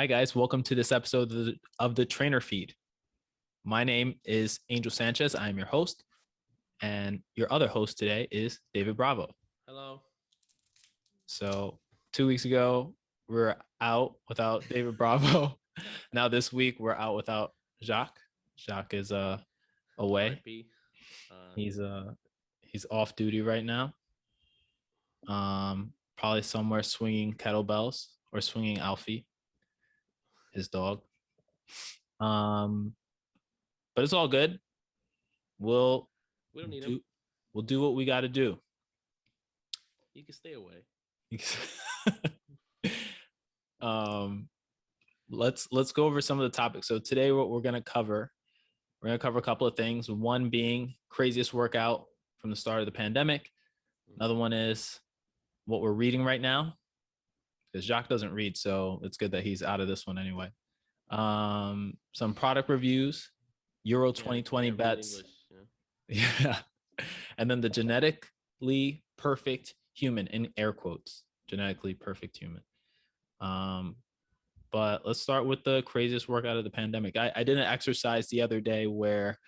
Hi, guys. Welcome to this episode of the Trainer Feed. My name is Angel Sanchez. I am your host, and your other host today is David Bravo. Hello. So, 2 weeks ago, we were out without David Bravo. Now, this week, we're out without Jacques. Jacques is away. RIP. He's off duty right now. Probably somewhere swinging kettlebells or swinging Alfie, his dog. But it's all good. We don't need him. We'll do what we got to do. You can stay away. Let's go over some of the topics. So today, what we're gonna cover a couple of things. One being craziest workout from the start of the pandemic. Another one is what we're reading right now, because Jacques doesn't read, so it's good that he's out of this one anyway. Some product reviews, Euro 2020 bets. Yeah. And then the genetically perfect human, in air quotes, genetically perfect human. But let's start with the craziest workout of the pandemic. I did an exercise the other day where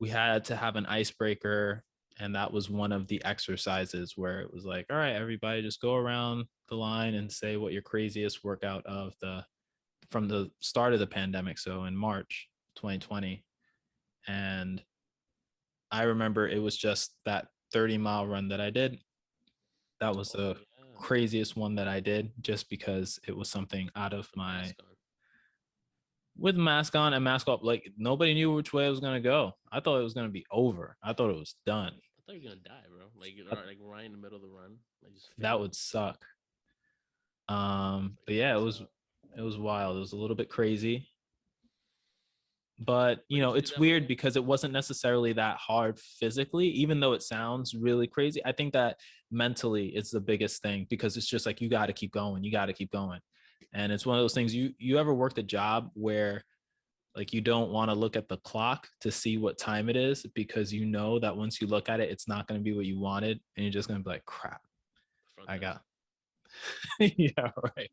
we had to have an icebreaker, and that was one of the exercises where it was like, all right, everybody just go around the line and say what your craziest workout from the start of the pandemic, so in March 2020. And I remember it was just that 30-mile run that I did. That was the craziest one that I did, just because it was something out of my with mask on and mask off. Like, nobody knew which way I was gonna go. I thought it was gonna be over. I thought it was done. I thought you were gonna die, bro. Like right in the middle of the run. That would suck. But yeah, it was wild. It was a little bit crazy. But it's weird because it wasn't necessarily that hard physically, even though it sounds really crazy. I think that mentally it's the biggest thing, because it's just like, you got to keep going. And it's one of those things, you ever worked a job where like you don't want to look at the clock to see what time it is, because you know that once you look at it, it's not going to be what you wanted, and you're just going to be like, crap, I got yeah, right.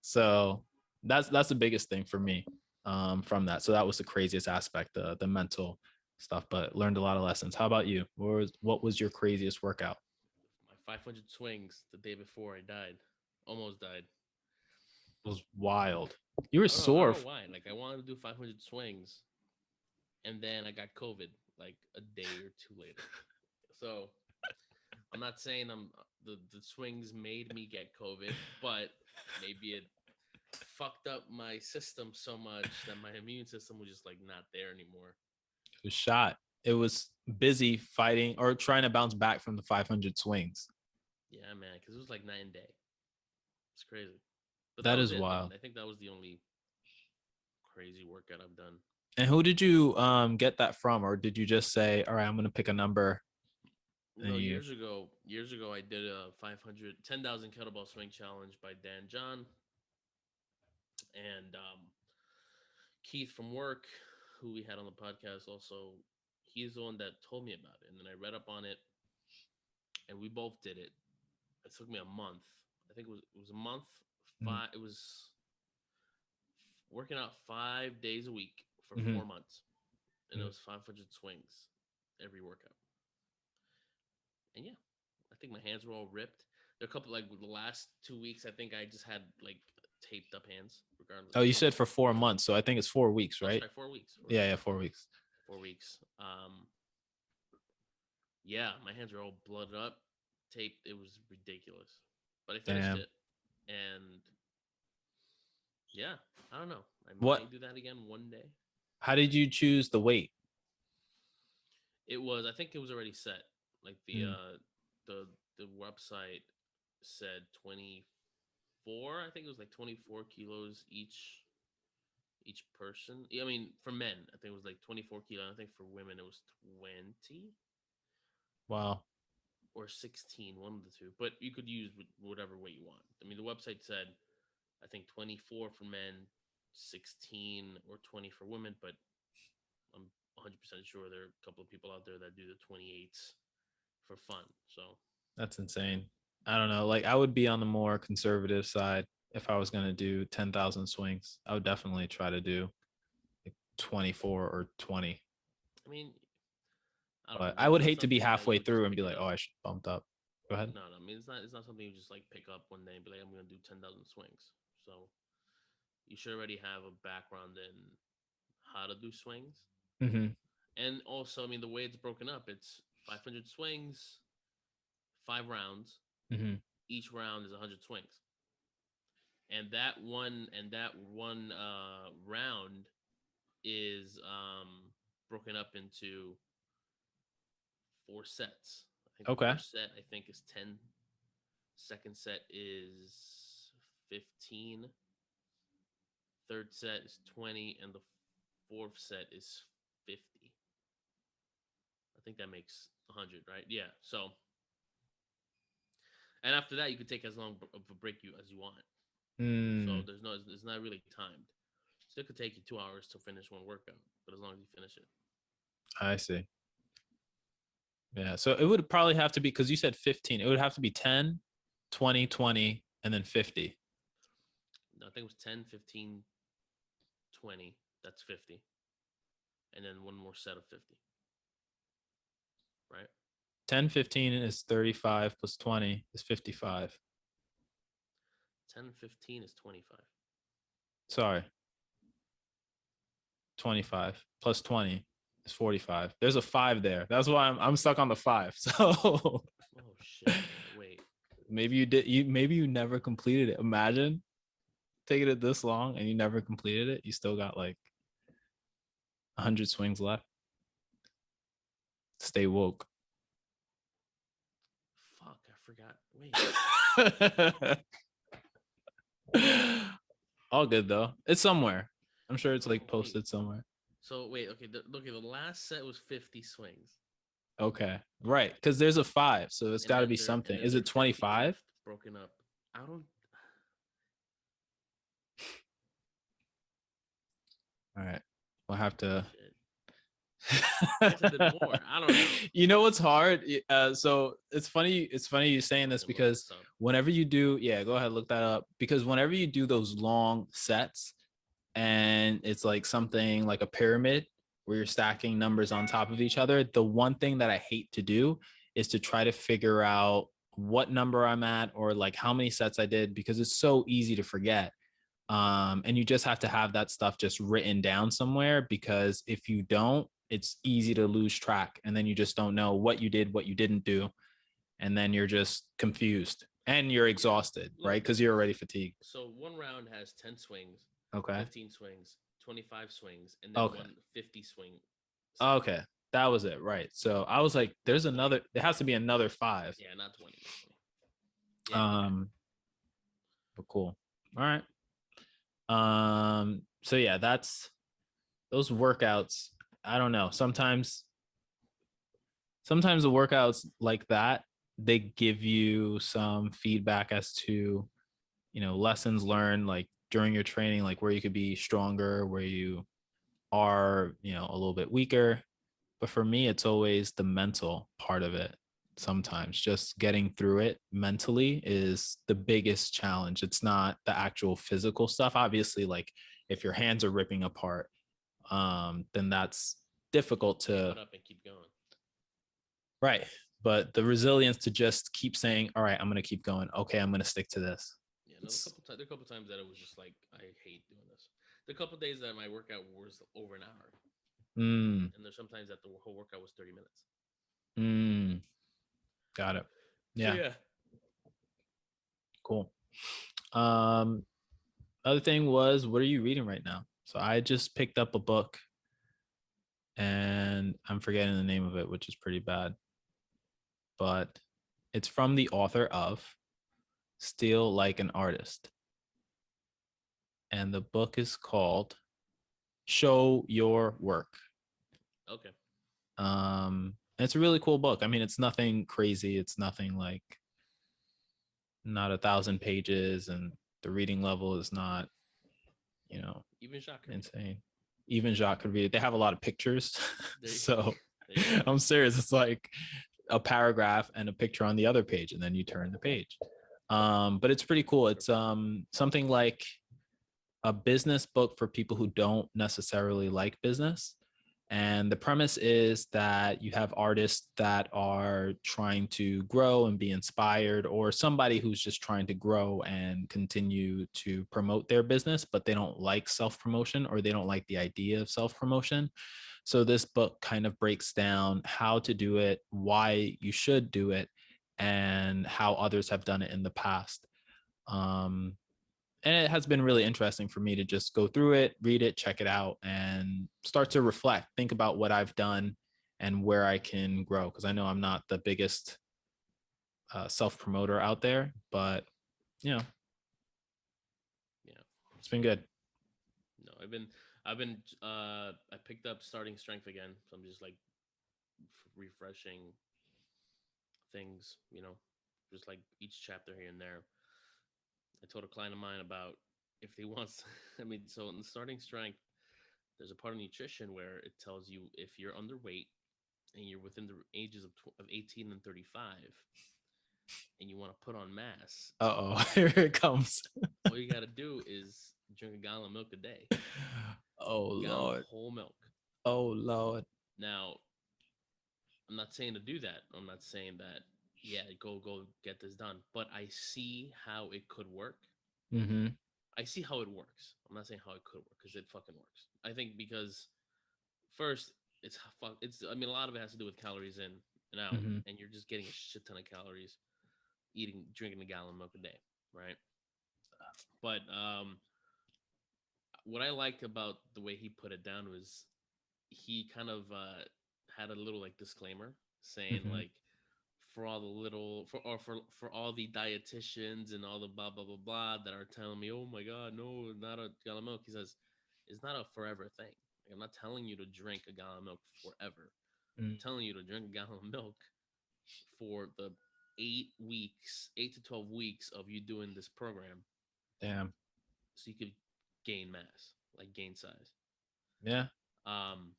So that's the biggest thing for me from that. So that was the craziest aspect, the mental stuff, but learned a lot of lessons. How about you? What was your craziest workout? My 500 swings the day before I died. Almost died. It was wild. You were sore. I don't know why. Like, I wanted to do 500 swings, and then I got COVID like a day or two later. So I'm not saying the swings made me get COVID, but maybe it fucked up my system so much that my immune system was just like not there anymore. It was shot. It was busy fighting or trying to bounce back from the 500 swings. Yeah, man, because it was like night and day. It's crazy. But that is wild. Man. I think that was the only crazy workout I've done. And who did you get that from, or did you just say, all right, I'm gonna pick a number? No, years ago I did a 10,000 kettlebell swing challenge by Dan John and Keith from work, who we had on the podcast also. He's the one that told me about it, and then I read up on it, and we both did it. It took me a month. I think it was a month. It was working out 5 days a week for 4 months, and it was 500 swings every workout. And yeah, I think my hands were all ripped. There are a couple, like the last 2 weeks, I think I just had like taped up hands. Regardless. Oh, you said for 4 months, so I think it's 4 weeks, right? Sorry, 4 weeks. Yeah, 4 weeks. 4 weeks. Yeah, my hands were all blooded up, taped. It was ridiculous, but I finished it, and yeah, I don't know. I might do that again one day. How did you choose the weight? I think it was already set. Like the website said 24. I think it was like 24 kilos each person. I mean, for men, I think it was like 24 kilos. I think for women it was 20. Wow. Or 16, one of the two. But you could use whatever weight you want. I mean, the website said, I think 24 for men, 16 or 20 for women, but I'm 100% sure there are a couple of people out there that do the 28s for fun. So that's insane. I don't know. Like, I would be on the more conservative side. if I was going to do 10,000 swings. I would definitely try to do like 24 or 20. I mean, I don't know. But I would That's hate to be something that halfway you'll just through and pick be it like, oh, up. I should bumped up. Go ahead. No, no. I mean, it's not something you just like pick up one day and be like, I'm gonna do 10,000 swings. So you should already have a background in how to do swings. Mm-hmm. And also, I mean, the way it's broken up, it's 500 swings, 5 rounds. Mm-hmm. Each round is 100 swings, and that one round is broken up into 4 sets. I think the Okay. first set I think is 10. Second set is 15. Third set is 20, and the fourth set is 50. I think that makes 100, right? Yeah. So, and after that, you can take as long of a break as you want. So Mm, it's not really timed. Still could take you 2 hours to finish one workout, but as long as you finish it. I see. Yeah. So it would probably have to be, because you said 15, it would have to be 10, 20, 20, and then 50. I think it was 10, 15, 20. That's 50. And then one more set of 50. Right? 10, 15 is 35 plus 20 is 55. 10, 15 is 25. Sorry. 25 plus 20 is 45. There's a 5 there. That's why I'm stuck on the 5. So Oh, shit. Wait. maybe you never completed it. Imagine taking it this long and you never completed it. You still got like 100 swings left. Stay woke. Fuck, I forgot. Wait. All good though. It's somewhere. I'm sure it's like Wait. posted somewhere. So, wait, okay. The last set was 50 swings. Okay. Right. Because there's a 5. So it's And got to then be there- something. and then Is there it are 50 25? left, broken up. I don't. All right. We'll have to. Shit. I guess I did more. I don't know. You know what's hard? So it's funny. It's funny you saying this Fucking look because this up. whenever you do, yeah, go ahead, look that up. Because whenever you do those long sets and it's like something like a pyramid where you're stacking numbers on top of each other, the one thing that I hate to do is to try to figure out what number I'm at or like how many sets I did, because it's so easy to forget. And you just have to have that stuff just written down somewhere, because if you don't, it's easy to lose track, and then you just don't know what you did, what you didn't do, and then you're just confused and you're exhausted, Look, right? Because you're already fatigued. So one round has 10 swings, Okay. 15 swings, 25 swings, and then Okay. 150 swing. Okay. That was it. Right. So I was like, there's another, there has to be another 5. Yeah, not 20. Yeah, But cool. All right. So yeah, that's those workouts. I don't know. Sometimes the workouts like that, they give you some feedback as to, lessons learned like during your training, like where you could be stronger, where you are, a little bit weaker. But for me, it's always the mental part of it. Sometimes just getting through it mentally is the biggest challenge. It's not the actual physical stuff. Obviously, like if your hands are ripping apart, then that's difficult to put up and keep going. right. But the resilience to just keep saying, all right, I'm going to keep going. Okay, I'm going to stick to this. Yeah, no, there are a couple times that it was just like, I hate doing this. There are a couple days that my workout was over an hour. Mm, And there's sometimes that the whole workout was 30 minutes. got it. Yeah. So, yeah. Cool. Other thing was, what are you reading right now? So I just picked up a book and I'm forgetting the name of it, which is pretty bad. But it's from the author of Steal Like an Artist. And the book is called Show Your Work. Okay. It's a really cool book. I mean, it's nothing crazy. It's nothing like not 1,000 pages, and the reading level is not, Even Jacques. insane. Even Jacques could read it. They have a lot of pictures. So There you go. I'm serious. It's like a paragraph and a picture on the other page, and then you turn the page. But it's pretty cool. It's something like a business book for people who don't necessarily like business. And the premise is that you have artists that are trying to grow and be inspired, or somebody who's just trying to grow and continue to promote their business, but they don't like self promotion, or they don't like the idea of self promotion. So this book kind of breaks down how to do it, why you should do it, and how others have done it in the past. Um, and it has been really interesting for me to just go through it, read it, check it out, and start to reflect, think about what I've done and where I can grow. Because I know I'm not the biggest self promoter out there, but you know, Yeah. it's been good. No, I picked up Starting Strength again. So I'm just like refreshing things, just like each chapter here and there. I told a client of mine about if he wants, I mean, so in Starting Strength, there's a part of nutrition where it tells you if you're underweight and you're within the ages of 18 and 35 and you want to put on mass, Uh oh, here it comes. all you got to do is drink a gallon of milk a day, Oh gallon of Lord. whole milk. Oh Lord. Now, I'm not saying to do that. I'm not saying that, yeah, go get this done. But I see how it could work. Mm-hmm. I see how it works. I'm not saying how it could work because it fucking works. I think because first, it's. I mean, a lot of it has to do with calories in and out, Mm-hmm. and you're just getting a shit ton of calories drinking a gallon of milk a day, right? But what I liked about the way he put it down was he kind of had a little like disclaimer saying Mm-hmm. like for all the little for all the dietitians and all the blah blah blah blah that are telling me, oh my god, no, not a gallon of milk. He says it's not a forever thing. Like, I'm not telling you to drink a gallon of milk forever. I'm Mm. telling you to drink a gallon of milk for the 8 weeks, 8 to 12 weeks of you doing this program, Damn. so you could gain mass, like gain size. Yeah. Um,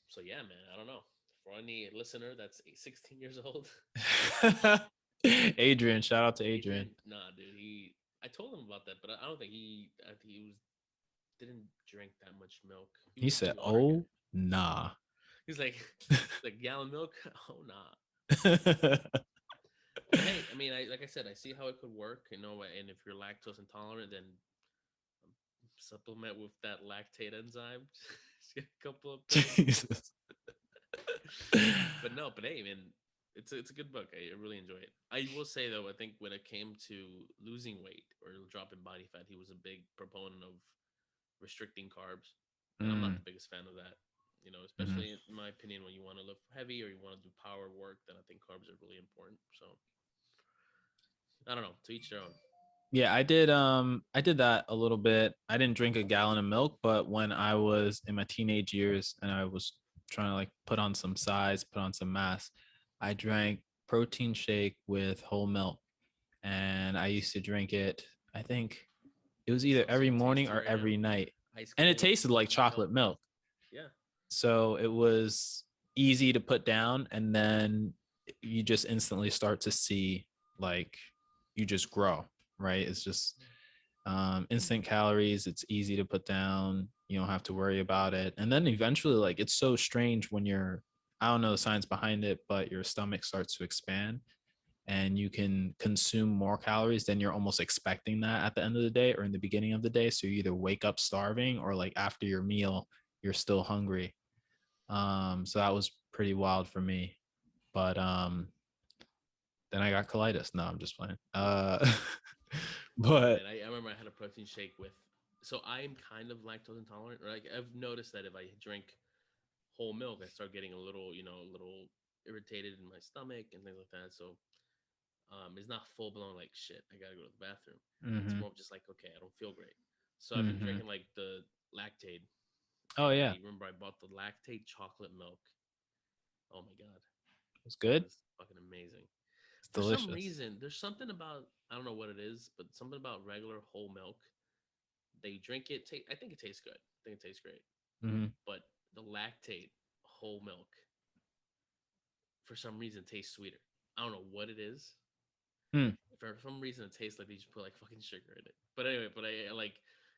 so yeah, man, I don't know. For any listener that's 16 years old, Adrian, shout out to Adrian. Adrian, nah, dude, I told him about that, but I don't think I think he didn't drink that much milk. He He was a big said, water guy. "Oh, nah." He's like, he's like gallon milk. Oh nah. But hey, I mean, like I said, I see how it could work, and if you're lactose intolerant, then supplement with that lactate enzyme. Just get a couple of pills. Jesus. But no, but hey, man, it's a good book. I really enjoy it. I will say though, I think when it came to losing weight or dropping body fat, he was a big proponent of restricting carbs, and I'm not Mm, the biggest fan of that. mhm. Especially in my opinion, when you want to lift heavy or you want to do power work, then I think carbs are really important. So I don't know. To each their own. Yeah, I did that a little bit. I didn't drink a gallon of milk, but when I was in my teenage years and I was trying to like put on some size, put on some mass, I drank protein shake with whole milk. And I used to drink it, I think it was either I'll see every the taste morning to you or right now. every night. Ice And it cold tasted like chocolate milk. milk. Yeah. So it was easy to put down, and then you just instantly start to see like you just grow, right? It's just instant calories. It's easy to put down. You don't have to worry about it. And then eventually, like, it's so strange when I don't know the science behind it, but your stomach starts to expand and you can consume more calories than you're almost expecting that at the end of the day or in the beginning of the day. So you either wake up starving or like after your meal, you're still hungry. So that was pretty wild for me. But then I got colitis. No, I'm just playing. No, But man. I remember I had a protein shake with. So I'm kind of lactose intolerant. Like I've noticed that if I drink whole milk, I start getting a little irritated in my stomach and things like that. So it's not full blown like shit. I gotta go to the bathroom. It's mm-hmm, more of just like okay, I don't feel great. So I've been mm-hmm. drinking like the Lactaid, Oh and yeah, I remember I bought the Lactaid chocolate milk. Oh my god, it's it good. was fucking amazing. It's For some delicious. reason, there's something about I don't know what it is, but something about regular whole milk. They drink it. I think it tastes good. I think it tastes great. Mm-hmm. But the Lactaid whole milk, for some reason, tastes sweeter. I don't know what it is. Hmm. For some reason, it tastes like they just put like fucking sugar in it. But anyway, but I like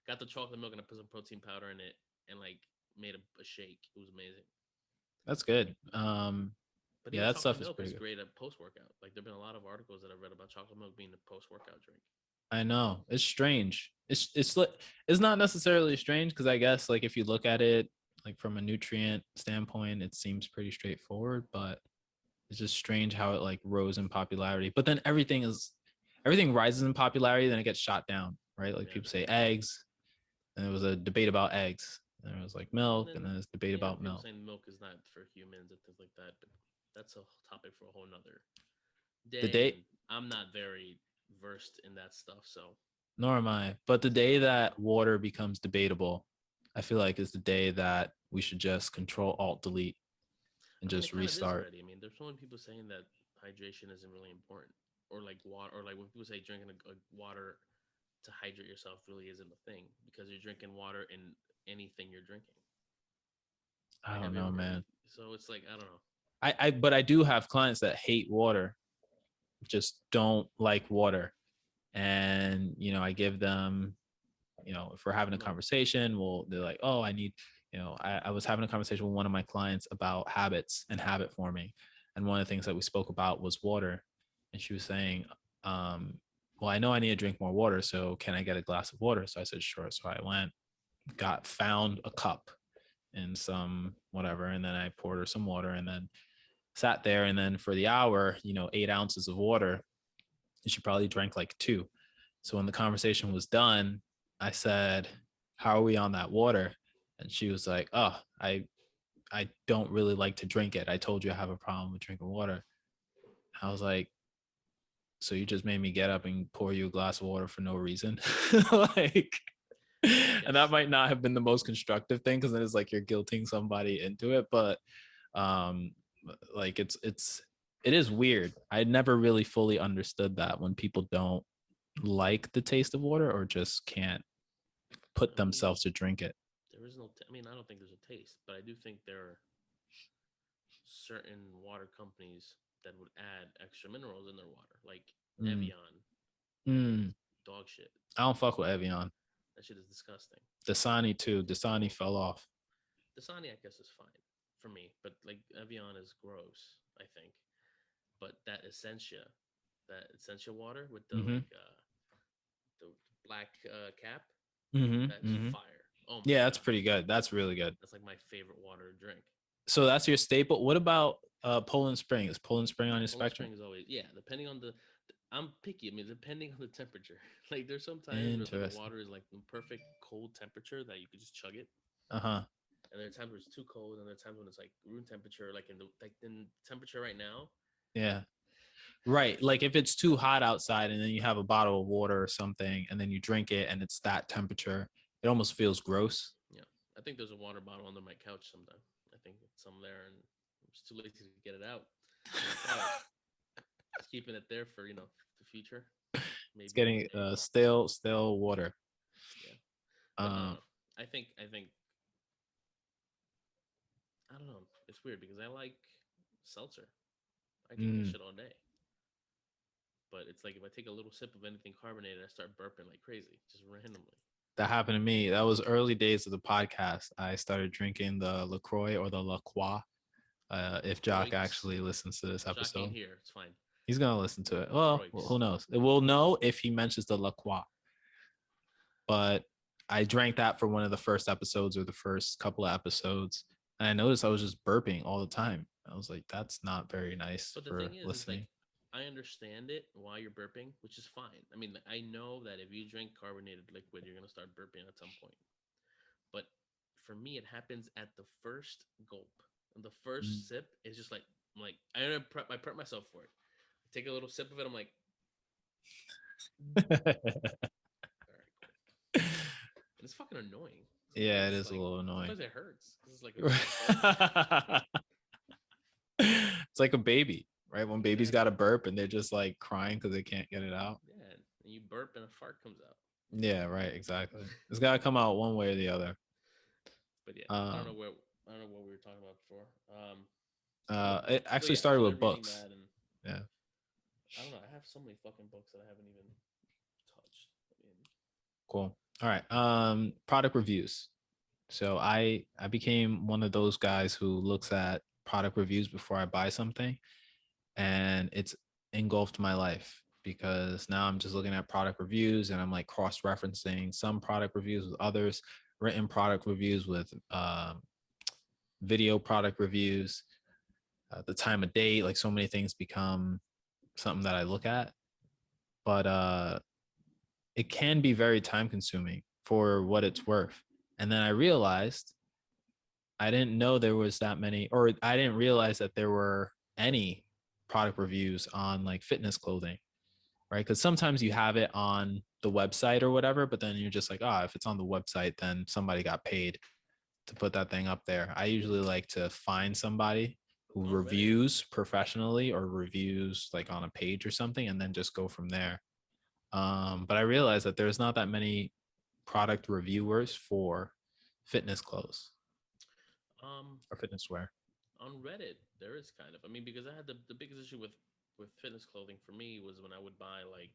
got the chocolate milk and I put some protein powder in it and like made a shake. It was amazing. That's good. But Yeah, even that chocolate stuff is milk pretty is good. great at post workout. Like there've been a lot of articles that I've read about chocolate milk being a post workout drink. I know it's strange. It's not necessarily strange because I guess like if you look at it like from a nutrient standpoint, it seems pretty straightforward, but it's just strange how it like rose in popularity. But then everything rises in popularity, then it gets shot down, right? Like Yeah. people say eggs, and there was a debate about eggs, and there was like And milk, and then then there's debate yeah, about people milk. saying milk is not for humans and things like that. But that's a topic for a whole nother The day. day And I'm not very versed in that stuff. So Nor am I. But the it's not day my that water becomes debatable, I feel like is the day that we should just control alt delete and I mean, just it kind of is restart. already. I mean, there's so many people saying that hydration isn't really important, or like water, or like when people say drinking a water to hydrate yourself really isn't a thing because you're drinking water in anything you're drinking. I Like, don't have you know, ever heard? man. So it's like I don't know. But I do have clients that hate water, just don't like water. And, I give them, if we're having a Like, conversation, they're like, oh, I need, I was having a conversation with one of my clients about habits and habit forming. And one of the things that we spoke about was water. And she was saying, well, I know I need to drink more water. So can I get a glass of water? So I said, sure. So I found a cup and some whatever. And then I poured her some water and then sat there. And then for the hour, 8 ounces of water, and she probably drank like two. So when the conversation was done, I said, how are we on that water? And she was like, oh, I don't really like to drink it. I told you I have a problem with drinking water. I was like, so you just made me get up and pour you a glass of water for no reason. Like, and that yes, might not have been the most constructive thing because then it's like you're guilting somebody into it. But um like it is weird. I never really fully understood that when people don't like the taste of water or just can't put I mean, themselves to drink it. there is no. I mean, I don't think there's a taste, but I do think there are certain water companies that would add extra minerals in their water, like Mm. Evian. Mm. Dog shit. I don't fuck with Evian. That shit is disgusting. Dasani too. Dasani fell off. Dasani, I guess, is fine for me, but like Evian is gross. I think, but that Essentia water with the Mm-hmm. the black cap, Mm-hmm. that's Mm-hmm. fire. Oh my Yeah, that's god, pretty good. That's really good. that's like my favorite water to drink. So that's your staple. What about Poland Spring? Is Poland Spring on your Poland spectrum? Spring is always depending on the. I'm picky. I mean, depending on the temperature. Like, there's some times where it's like the Interesting. water is like the perfect cold temperature that you could just chug it, Uh-huh. and there are times where it's too cold, and there are times when it's like room temperature, like in temperature right now. Yeah. Right. Like if it's too hot outside and then you have a bottle of water or something and then you drink it and it's that temperature, it almost feels gross. Yeah, I think there's a water bottle under my couch sometime. I think it's some there, and I'm just too lazy to get it out. But just keeping it there for the future, It's maybe one getting day. stale water. Yeah, but I don't Um, know. I think I don't know. It's weird because I like seltzer. I drink that mm, shit all day. But it's like if I take a little sip of anything carbonated, I start burping like crazy, just randomly. that happened to me. That was early days of the podcast. I started drinking the LaCroix or the La Croix. If Jock LaCroix. actually listens to this Jacques ain't episode, here. It's fine. he's gonna listen to it. Well, LaCroix. who knows? We'll know if he mentions the La Croix. But I drank that for one of the first episodes or the first couple of episodes, and I noticed I was just burping all the time. I was like, that's not very nice But the for thing is like listening. I understand it why you're burping, which is fine. I mean, I know that if you drink carbonated liquid, you're gonna start burping at some point. But for me, it happens at the first gulp. And the Mm. first sip is just like I prep myself for it. I take a little sip of it. I'm like, all right, cool. And it's fucking annoying. Yeah, Sometimes it it's is a like little annoying. sometimes it hurts. It's like a big gulp. It's like a baby, right? When babies got Exactly. to burp and they're just like crying because they can't get it out. Yeah, and you burp and a fart comes out. Yeah, right. Exactly. It's got to come out one way or the other. But yeah, Um, I don't know what we were talking about before. it So actually yeah, started so they're with reading books. that and Yeah. I don't know. I have so many fucking books that I haven't even touched. I mean, Cool. All right. Product reviews. So I became one of those guys who looks at product reviews before I buy something, and it's engulfed my life because now I'm just looking at product reviews and I'm like cross-referencing some product reviews with others, written product reviews with video product reviews, the time of day, like so many things become something that I look at. But it can be very time consuming for what it's worth. And then I realized I didn't know there was that many, or I didn't realize that there were any product reviews on like fitness clothing, right? Because sometimes you have it on the website or whatever, but then you're just like, oh, if it's on the website, then somebody got paid to put that thing up there. I usually like to find somebody who on Reddit. reviews professionally or reviews like on a page or something, and then just go from there. But I realized that there's not that many product reviewers for fitness clothes Um, or fitness wear. on Reddit, there is kind of. I mean, because I had the biggest issue with fitness clothing for me was when I would buy like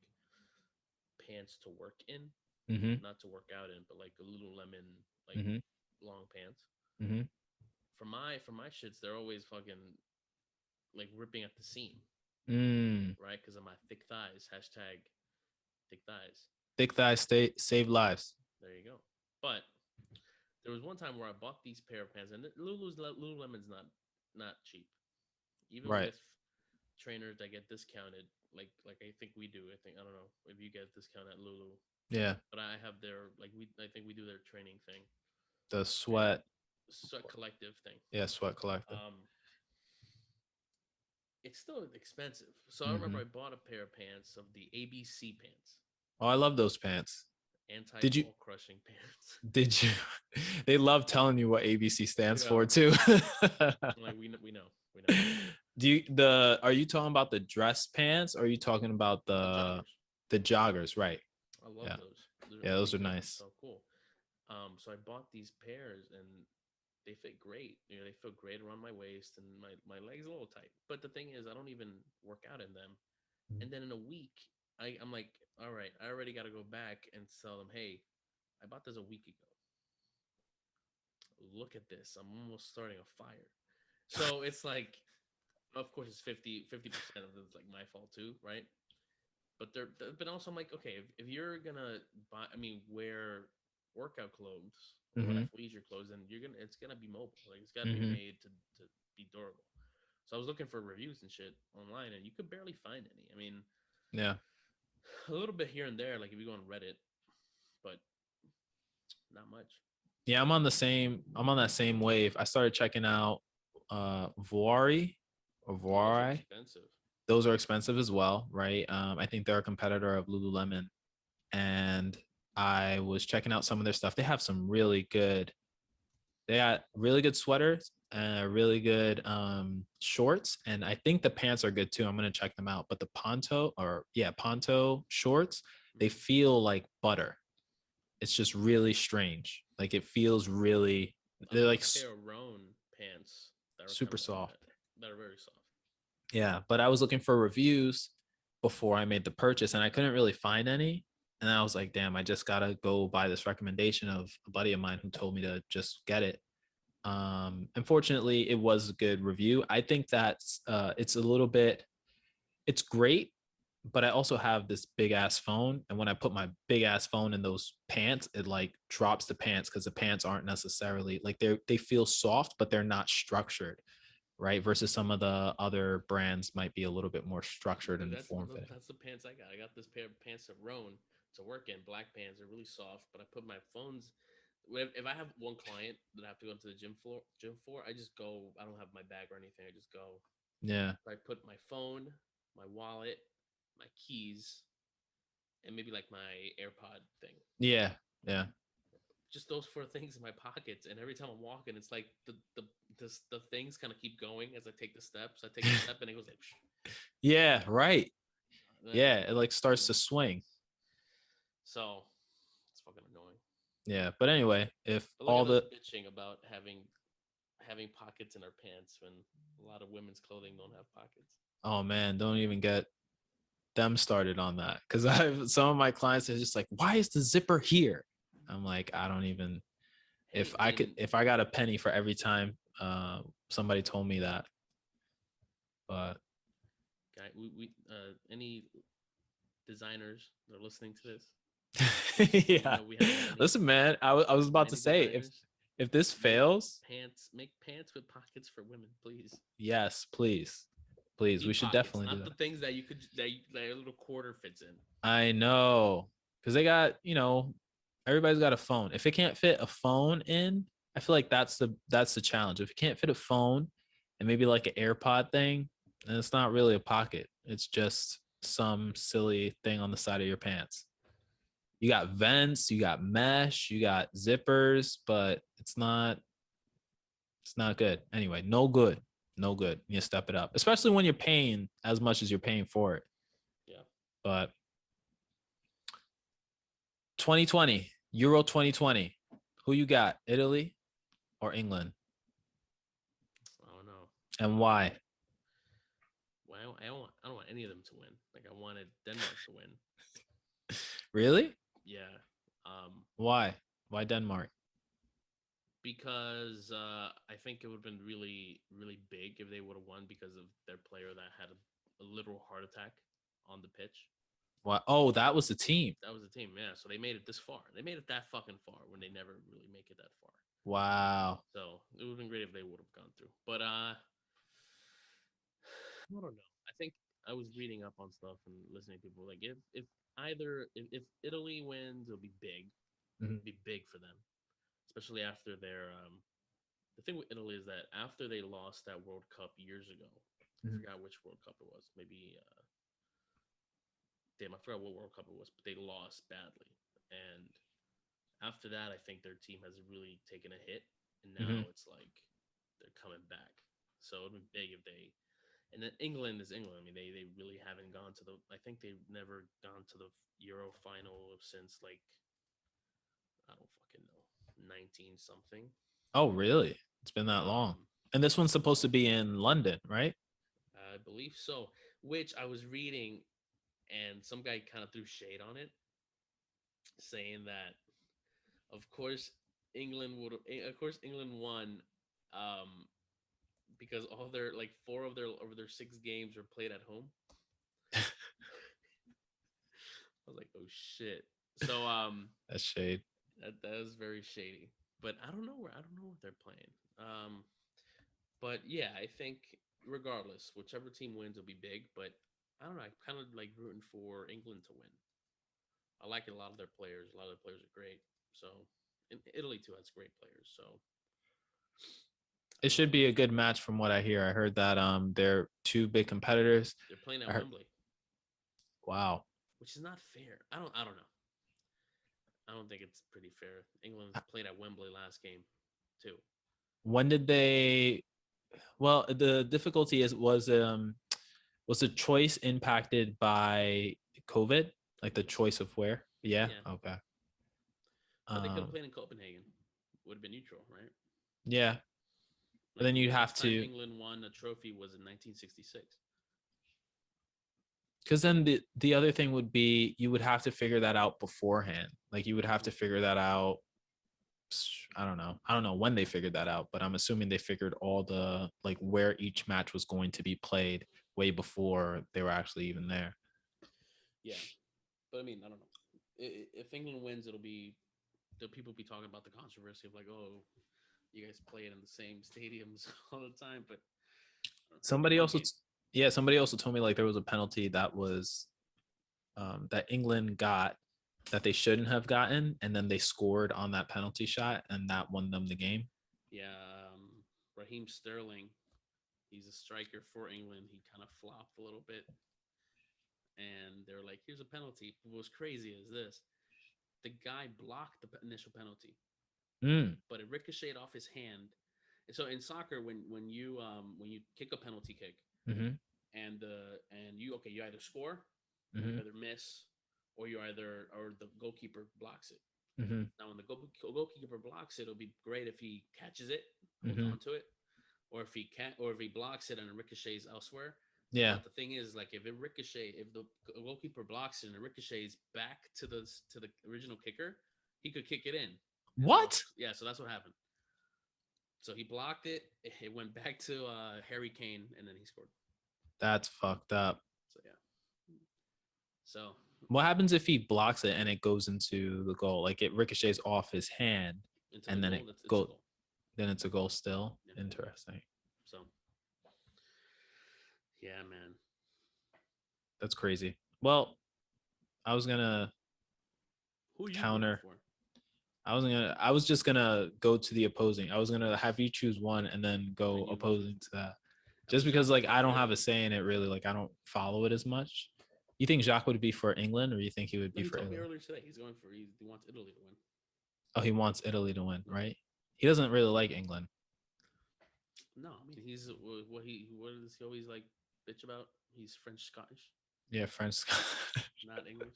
pants to work in, Mm-hmm. not to work out in, but like a Lululemon like Mm-hmm. long pants. Mm-hmm. For my shits, they're always fucking like ripping at the seam, Mm. right? Because of my thick thighs. Hashtag thick thighs. Thick thighs stay save lives. There you go. But there was one time where I bought these pair of pants, and Lululemon's not cheap, even Right. with trainers that get discounted. Like I think we do. I think I don't know if you get discount at Lulu, Yeah. but I have their like we I think we do their training thing The and sweat. collective thing. Yeah, sweat collective. Um, it's still expensive. So I remember Mm-hmm. I bought a pair of pants of the ABC pants, Oh, I love those pants. anti Did you ball crushing pants. did you they love telling you what ABC stands Yeah, for too. like we know Do you the are you talking about the dress pants or are you talking about the joggers. the joggers, right? I love Yeah. those. They're Yeah, those really are good. nice. So cool. So I bought these pairs and they fit great. You know, they feel great around my waist and my legs a little tight. But the thing is, I don't even work out in them. And then in a week, I'm like, all right, I already got to go back and tell them, hey, I bought this a week ago. Look at this. I'm almost starting a fire. So it's like, of course, it's 50% of it's like my fault too, right? But also I'm like, okay, if you're gonna buy, I mean, wear workout clothes or Mm-hmm. athleisure clothes, then it's gonna be mobile. Like it's gotta be Mm-hmm. made to be durable. So I was looking for reviews and shit online, and you could barely find any. I mean, Yeah. a little bit here and there, like if you go on Reddit, but not much. Yeah, I'm on that same wave. I started checking out Vuori or Oh, those are Vuori. expensive. Those are expensive as well, right? I think they're a competitor of Lululemon, and I was checking out some of their stuff. They have some really good. They got really good sweaters and really good shorts, and I think the pants are good too. I'm gonna check them out. But the Ponto shorts, they Mhm. feel like butter. It's just really strange. Like it feels really. I They're have like a pair of Roan pants that are kind super of like soft. that. That are very soft. Yeah, but I was looking for reviews before I made the purchase and I couldn't really find any. And I was like, damn, I just gotta go by this recommendation of a buddy of mine who told me to just get it. Unfortunately, it was a good review. I think that it's a little bit, it's great, but I also have this big ass phone. And when I put my big ass phone in those pants, it like drops the pants because the pants aren't necessarily like they feel soft, but they're not structured, right? Versus some of the other brands might be a little bit more structured Dude, and form fitting. that's the pants I got. I got this pair of pants at Roan to work in. Black pants. They're really soft, but I put my phones. If I have one client that I have to go into the gym for, I just go. I don't have my bag or anything. I just go. Yeah. I put my phone, my wallet, my keys, and maybe like my AirPod thing. Yeah. Yeah. Just those four things in my pockets, and every time I'm walking, it's like the things kind of keep going as I take the steps. I take a step, and it goes like, Yeah. Right. then Yeah. It like starts to swing. so it's fucking annoying. Yeah. But anyway, if But look all at us the, bitching about having pockets in our pants when a lot of women's clothing don't have pockets. oh man, don't even get them started on that because I've some of my clients are just like, why is the zipper here? I'm like, I don't even. Hey, If I got a penny for every time somebody told me that, but guy, we any designers that are listening to this, yeah. we have many Listen, man, I was about to many say designers. if this Make fails, make pants with pockets for women, please. yes, please, You please, we need should pockets, definitely do not the that. things that you could that a little quarter fits in. I know because they got everybody's got a phone. If it can't fit a phone in, I feel like that's the challenge. If you can't fit a phone and maybe like an AirPod thing, then it's not really a pocket. It's just some silly thing on the side of your pants. You got vents, you got mesh, you got zippers, but it's not good. Anyway, no good. No good. You step it up, especially when you're paying as much as you're paying for it. Yeah. But 2020, Euro 2020. Who you got? Italy or England? I don't know. And why? Well, I don't want any of them to win. Like I wanted Denmark to win. Really? Yeah. Why? Why Denmark? Because I think it would have been really, really big if they would have won because of their player that had a literal heart attack on the pitch. Why? Oh, that was the team. That was the team, yeah. So they made it this far. They made it that fucking far when they never really make it that far. Wow. So it would have been great if they would have gone through. But I don't know. I think I was reading up on stuff and listening to people like if Italy wins, it'll be big. Mhm. It'll be big for them, especially after their the thing with Italy is that after they lost that World Cup years ago, I Mhm. forgot which World Cup it was. Maybe damn, I forgot what World Cup it was, but they lost badly. And after that, I think their team has really taken a hit, and now Mhm. it's like they're coming back. So it'd be big if they. And then England is England. I mean, they really haven't gone to the. I think they've never gone to the Euro final since like I don't fucking know, 19 something. Oh, really? It's been that long. And this one's supposed to be in London, right? I believe so. Which I was reading, and some guy kind of threw shade on it, saying that of course of course England won, um, because all their like four of their six games were played at home. I was like, oh shit. So That's shade. that is very shady. But I don't know what they're playing. But yeah, I think regardless, whichever team wins will be big. But I don't know. I kind of like rooting for England to win. I like a lot of their players. A lot of their players are great. So, and Italy too has great players. So I It don't know. should be a good match from what I hear. I heard that they're two big competitors. They're playing I at heard, Wembley, wow. which is not fair. I don't know. I don't think it's pretty fair. England played at Wembley last game too. When did they well, the difficulty was the choice impacted by COVID? Like the Yes. choice of where? Yeah. Yeah. Okay. But they could have Um played in Copenhagen. Would have been neutral, right? yeah. But Like then you'd the have last time to England won a trophy was in 1966. because then the other thing would be you would have to figure that out beforehand. Like you would have to Mhm. figure that out. I don't know. I don't know when they figured that out, but I'm assuming they figured all the like where each match was going to be played way before they were actually even there. Yeah, but I mean, I don't know. If England wins, it'll be the people be talking about the controversy of like, oh, you guys play it in the same stadiums all the time, but it'll be a Somebody fun also, game. yeah, somebody also told me like there was a penalty that was that England got that they shouldn't have gotten, and then they scored on that penalty shot, and that won them the game. Yeah, Raheem Sterling, he's a striker for England. He kind of flopped a little bit, and they're like, "Here's a penalty." What was crazy is this: the guy blocked the initial penalty, Mm. but it ricocheted off his hand. And so in soccer, when you kick a penalty kick, Mm-hmm. and you either score, or you Mm-hmm. either miss, or or the goalkeeper blocks it. Mm-hmm. Now, when the goalkeeper blocks it, it'll be great if he catches it, holds Mm-hmm. on to it, or if he blocks it and it ricochets elsewhere. Yeah. But the thing is, like, if the goalkeeper blocks it and it ricochets back to the original kicker, he could kick it in. What? Yeah, so that's what happened. So he blocked it. It went back to Harry Kane, and then he scored. That's fucked up. So yeah. So what happens if he blocks it and it goes into the goal? Like it ricochets off his hand and then it goes. Then it's a goal still. Yeah. Interesting. So yeah, man. That's crazy. Well, I was gonna counter. I was just gonna go to the opposing. I was gonna have you choose one and then go opposing to that. Just because like I don't have a say in it really. Like I don't follow it as much. You think Jacques would be for England, or you think he would be for Italy? He told me earlier today he's going for. He wants Italy to win. Oh, he wants Italy to win, right? He doesn't really like England. No, I mean he's what does he always like bitch about? He's French Scottish. Yeah, French. Not English.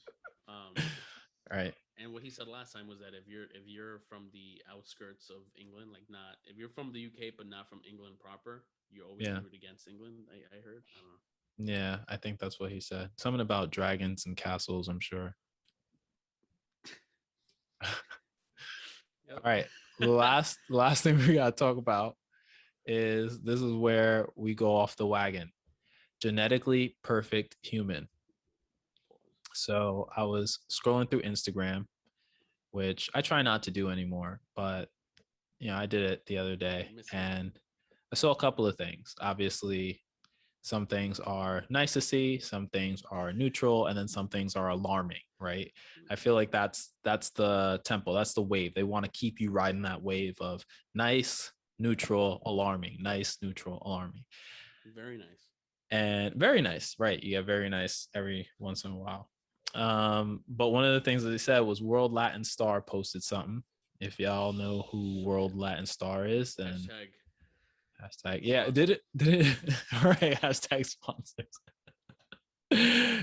Right. And what he said last time was that if you're from the outskirts of England, like not if you're from the UK but not from England proper, you always root against England. I heard. I don't know. Yeah, I think that's what he said. Something about dragons and castles, I'm sure. Yep. All right. The last thing we gotta talk about is this is where we go off the wagon. Genetically perfect human. So I was scrolling through Instagram, which I try not to do anymore, but I did it the other day and I saw a couple of things. Obviously, some things are nice to see, some things are neutral, and then some things are alarming, right? I feel like that's the tempo, that's the wave. They want to keep you riding that wave of nice, neutral, alarming, nice, neutral, alarming. Very nice. And very nice, right? You get very nice every once in a while. But one of the things that they said was World Latin Star posted something. If y'all know who World Latin Star is, then hashtag yeah, did it all right, hashtag sponsors.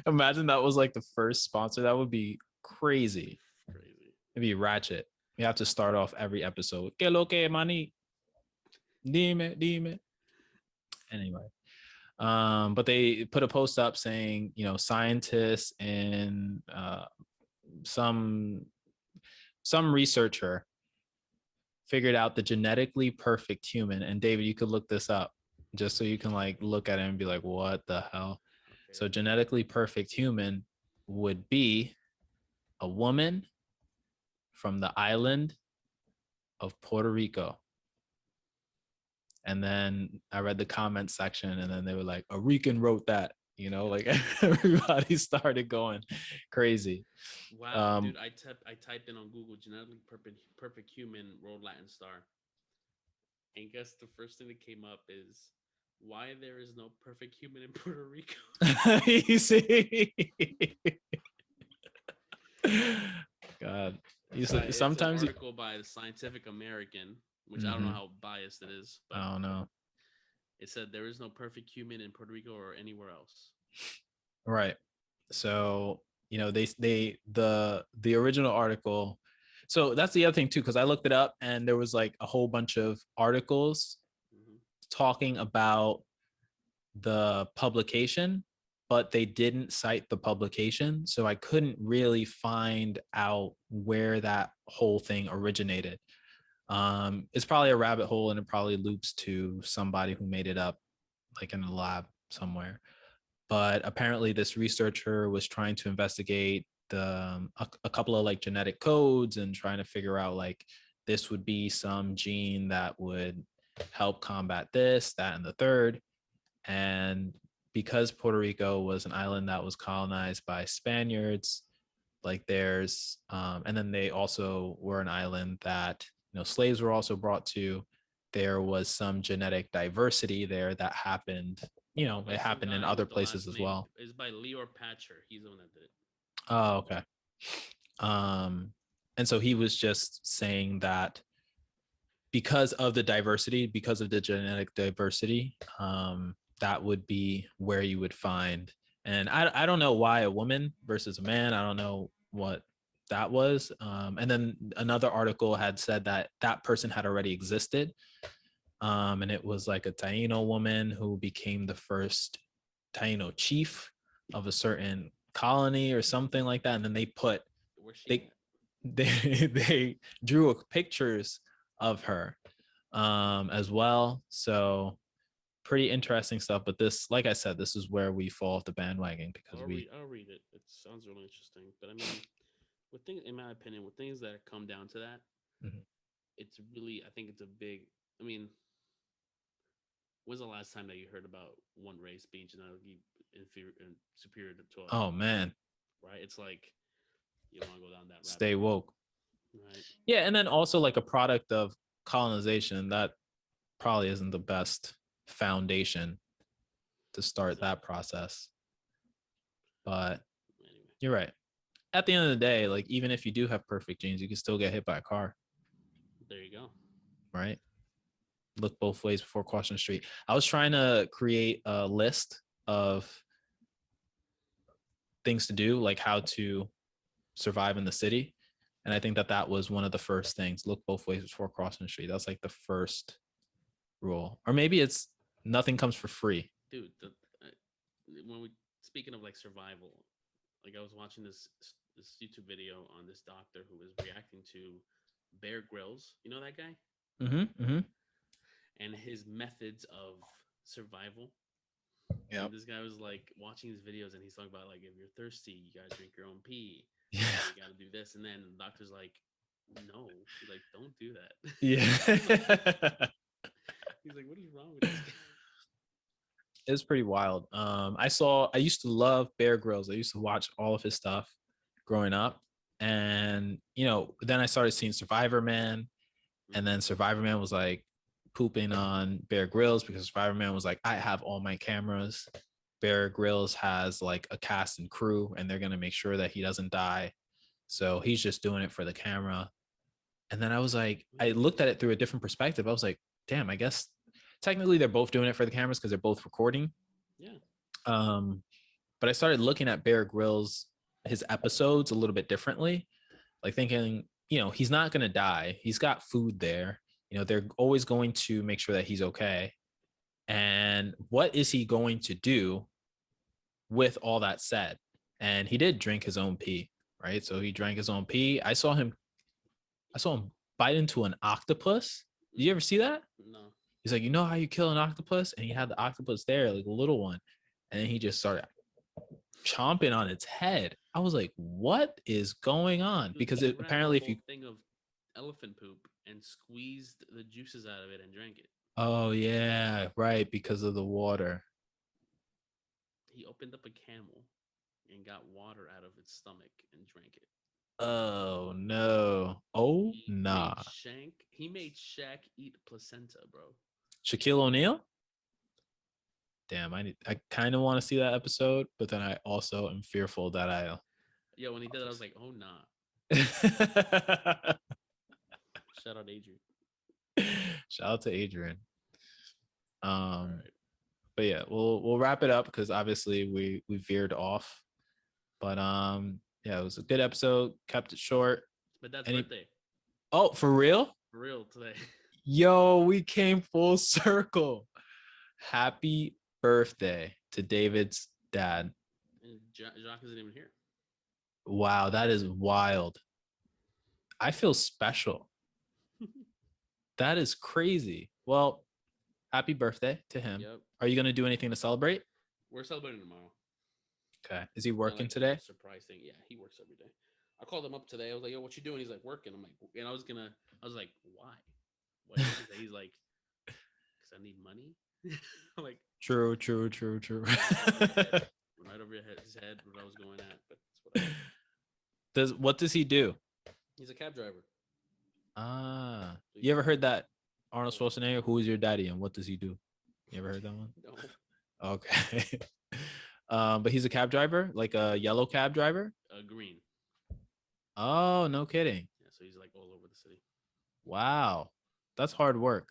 Imagine that was like the first sponsor. That would be crazy. It'd be ratchet. We have to start off every episode. Que lo que, mani? Dime. Anyway. But they put a post up saying, scientists and some researcher figured out the genetically perfect human. And David, you could look this up just so you can like look at it and be like, what the hell? Okay. So genetically perfect human would be a woman from the island of Puerto Rico. And then I read the comment section and then they were like, a Rican wrote that, like everybody started going crazy. Wow, dude, I typed in on Google genetically perfect human World Latin Star. And guess the first thing that came up is why there is no perfect human in Puerto Rico. You see? God. Sometimes it's an article by the Scientific American, which I don't know how biased it is. But I don't know. It said there is no perfect human in Puerto Rico or anywhere else. Right. So, the original article. So that's the other thing too, because I looked it up and there was like a whole bunch of articles talking about the publication, but they didn't cite the publication. So I couldn't really find out where that whole thing originated. It's probably a rabbit hole and it probably loops to somebody who made it up like in a lab somewhere. But apparently this researcher was trying to investigate a couple of like genetic codes and trying to figure out like this would be some gene that would help combat this, that, and the third. And because Puerto Rico was an island that was colonized by Spaniards, like there's and then they also were an island that slaves were also brought to. There was some genetic diversity there that happened. It happened in other places as well. It's by Leor Patcher. He's the one that did it. Oh, okay. And so he was just saying that because of the diversity, because of the genetic diversity, that would be where you would find. And I don't know why a woman versus a man. I don't know what that was. And then another article had said that person had already existed. And it was like a Taino woman who became the first Taino chief of a certain colony or something like that, and then Where's she they at? they drew pictures of her as well. So pretty interesting stuff. But this, like I said, this is where we fall off the bandwagon because I'll read it. It sounds really interesting. But I mean, with things, in my opinion, with things that come down to that, Mhm. it's really, I think it's a big. I mean, when's the last time that you heard about one race being genetically inferior and superior to other? Oh man, Right? It's like you don't want to go down that stay rabbit hole, woke. right? Yeah, and then also like a product of colonization that probably isn't the best foundation to start that Exactly. process. But Anyway, you're right. At the end of the day, like even if you do have perfect genes, you can still get hit by a car, there you go. right? Look both ways before crossing the street. I was trying to create a list of things to do, like how to survive in the city. And I think that that was one of the first things. Look both ways before crossing the street. That's like the first rule. Or maybe it's nothing comes for free. Dude, when we speaking of like survival, like I was watching this YouTube video on this doctor who was reacting to Bear Grylls. You know that guy? Mm-hmm. Mm-hmm. And his methods of survival. Yep. And this guy was like watching his videos and he's talking about like if you're thirsty, you gotta drink your own pee. Yeah. You gotta do this. And then the doctor's like, no, he's like, don't do that. Yeah. He's like, what is wrong with this guy? It's pretty wild. I used to love Bear Grylls. I used to watch all of his stuff growing up. And, then I started seeing Survivor Man. And then Survivor Man was like pooping on Bear Grylls because Survivor Man was like, I have all my cameras. Bear Grylls has like a cast and crew, and they're going to make sure that he doesn't die. So he's just doing it for the camera. And then I was like, I looked at it through a different perspective. I was like, damn, I guess technically they're both doing it for the cameras because they're both recording. Yeah. But I started looking at Bear Grylls, his episodes a little bit differently, like thinking, he's not going to die. He's got food there. They're always going to make sure that he's okay. And what is he going to do with all that said? And he did drink his own pee, right? So he drank his own pee. I saw him bite into an octopus. Did you ever see that? No. He's like, how you kill an octopus? And he had the octopus there, like a little one. And then he just started chomping on its head. I was like, what is going on? Dude, Because he grabbed apparently a if you whole thing of elephant poop and squeezed the juices out of it and drank it. Oh yeah, right, because of the water. He opened up a camel and got water out of its stomach and drank it. Oh no. Oh He nah. made Shaq eat placenta, bro. Shaquille O'Neal? Damn, I kind of want to see that episode, but then I also am fearful that I'll. Yo, when he did it, I was like, oh nah. Shout out Adrian. Shout out to Adrian. Right. But yeah, we'll wrap it up because obviously we veered off. But yeah, it was a good episode. Kept it short. But that's birthday. Oh, for real? For real today. Yo, we came full circle. Happy birthday to David's dad. And Jacques isn't even here. Wow, that is wild. I feel special. That is crazy. Well, happy birthday to him. Yep. Are you going to do anything to celebrate? We're celebrating tomorrow. Okay. Is he working Like today? a surprise thing. Yeah, he works every day. I called him up today. I was like, "Yo, what you doing?" He's like, "Working." I'm like, and I was like, "Why?" He's like, "Cause I need money." I'm like, True. right over his head, what I was going at, but it's whatever. What does he do? He's a cab driver. You ever heard that Arnold Schwarzenegger, who is your daddy and what does he do? You ever heard that one? No. Okay. But he's a cab driver, like a yellow cab driver. Green. Oh, no kidding. Yeah, so he's like all over the city. Wow. That's hard work.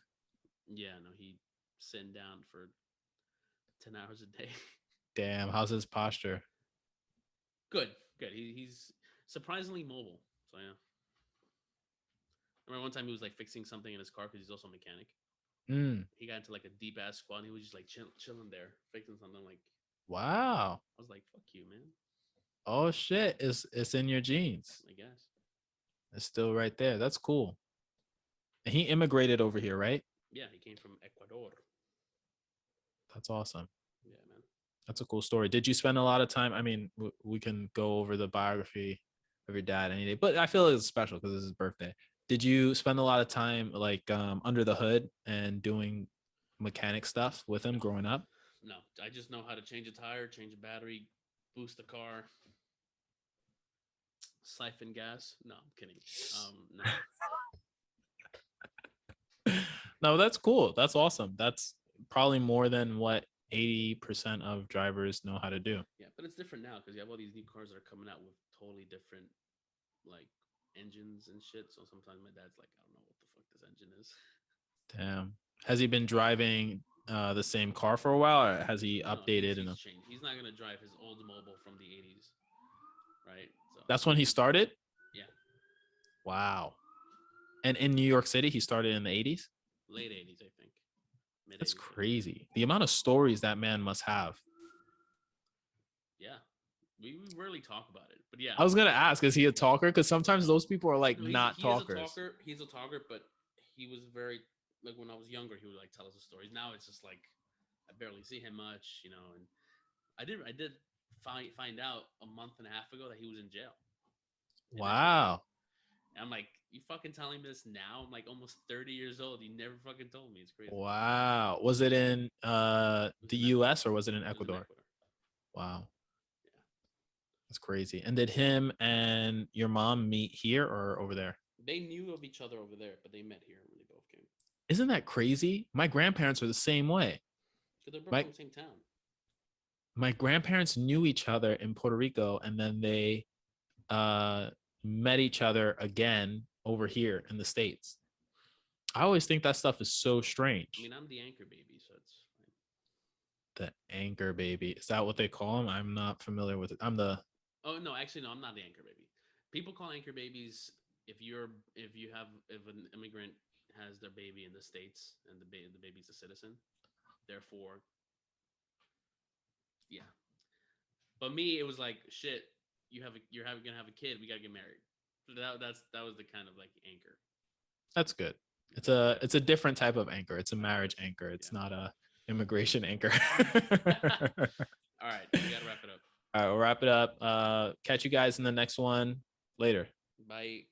Yeah, no, he sitting down for 10 hours a day. Damn, how's his posture? Good. He's surprisingly mobile. So yeah. I remember one time he was like fixing something in his car because he's also a mechanic. He got into like a deep ass squat and he was just like chilling there, fixing something like Wow. I was like, fuck you, man. Oh shit. It's in your genes. I guess. It's still right there. That's cool. And he immigrated over here, right? Yeah, he came from Ecuador. That's awesome. Yeah, man. That's a cool story. Did you spend a lot of time? I mean, we can go over the biography of your dad any day, but I feel it's special because it's his birthday. Did you spend a lot of time like under the hood and doing mechanic stuff with him growing up? No, I just know how to change a tire, change a battery, boost the car, siphon gas. No, I'm kidding. No. No, that's cool. That's awesome. That's probably more than what 80% of drivers know how to do. Yeah, but it's different now because you have all these new cars that are coming out with totally different like engines and shit. So sometimes my dad's like, I don't know what the fuck this engine is. Damn. Has he been driving the same car for a while, or has he No, updated? he's And changed. He's not gonna drive his old mobile from the '80s, right? So that's when he started? Yeah. Wow. And in New York City, he started in the 80s? late '80s, I think. Mid That's 80s. crazy. The amount of stories that man must have. Yeah, we rarely talk about it, but yeah. I was gonna ask, is he a talker? Because sometimes those people are like No, not he talkers. is a talker. He's a talker, but he was very like when I was younger, he would like tell us the stories. Now it's just like I barely see him much, you know. And I did find out a month and a half ago that he was in jail. in Ecuador. Wow. And I'm like, you fucking telling me this now? I'm like almost 30 years old. You never fucking told me. It's crazy. Wow. Was it in the in US or was it in It was in Ecuador? Ecuador. Wow. Yeah. That's crazy. And did him and your mom meet here or over there? They knew of each other over there, but they met here when they both came. Isn't that crazy? My grandparents are the same way. Because they're both My- from the same town. My grandparents knew each other in Puerto Rico and then they met each other again over here in the States. I always think that stuff is so strange. I mean, I'm the anchor baby, so it's fine. The anchor baby. Is that what they call them? I'm not familiar with it. I'm the Oh no, actually no, I'm not the anchor baby. People call anchor babies if an immigrant has their baby in the States and the baby's a citizen. Therefore, yeah. But me, it was like shit. Gonna have a kid. We gotta get married. So that was the kind of like anchor. that's good. It's a different type of anchor. It's a marriage anchor. It's Yeah. not a immigration anchor. All right, we gotta wrap it up. All right, we'll wrap it up. Catch you guys in the next one later. Bye.